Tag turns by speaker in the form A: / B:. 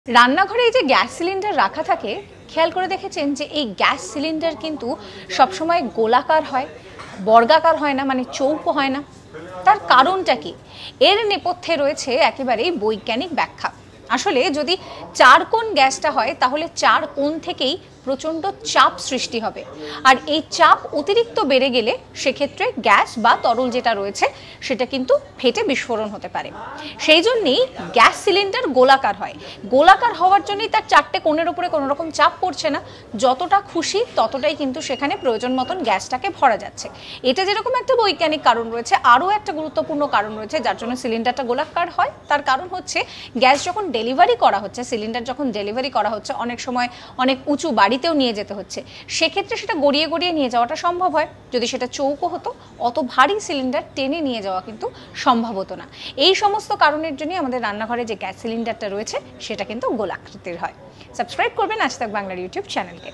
A: রান্নাঘরে এই যে গ্যাস সিলিন্ডার রাখা থাকে, খেয়াল করে দেখেছেন যে এই গ্যাস সিলিন্ডার কিন্তু সবসময় গোলাকার হয়, বর্গাকার হয় না, মানে চৌকো হয় না। তার কারণটা কি? এর নেপথ্যে রয়েছে একেবারেই বৈজ্ঞানিক ব্যাখ্যা। আসলে যদি চার কোণ গ্যাসটা হয় তাহলে চার কোণ থেকেই প্রচণ্ড চাপ সৃষ্টি হবে, আর এই চাপ অতিরিক্ত বেড়ে গেলে সেক্ষেত্রে গ্যাস বা তরল যেটা রয়েছে সেটা কিন্তু ফেটে বিস্ফোরণ হতে পারে। সেই জন্যই গ্যাস সিলিন্ডার গোলাকার হয়। গোলাকার হওয়ার জন্যই তার চারটে কোণের উপরে কোনো রকম চাপ পড়ছে না, যতটা খুশি ততটাই কিন্তু সেখানে প্রয়োজন মতন গ্যাসটাকে ভরা যাচ্ছে। এটা যেরকম একটা বৈজ্ঞানিক কারণ রয়েছে, আরও একটা গুরুত্বপূর্ণ কারণ রয়েছে যার জন্য সিলিন্ডারটা গোলাকার হয়। তার কারণ হচ্ছে গ্যাস যখন ডেলিভারি করা হচ্ছে, সিলিন্ডার যখন ডেলিভারি করা হচ্ছে, অনেক সময় অনেক উঁচু বাড়িতেও নিয়ে যেতে হচ্ছে, সেক্ষেত্রে সেটা গড়িয়ে গড়িয়ে নিয়ে যাওয়াটা সম্ভব হয়। যদি সেটা চৌকো হতো, অত ভারী সিলিন্ডার টেনে নিয়ে যাওয়া কিন্তু সম্ভব হতো না। এই সমস্ত কারণের জন্যই আমাদের রান্নাঘরে যে গ্যাস সিলিন্ডারটা রয়েছে সেটা কিন্তু গোলাকৃতির হয়। সাবস্ক্রাইব করবেন আজ তাক বাংলার ইউটিউব চ্যানেলকে।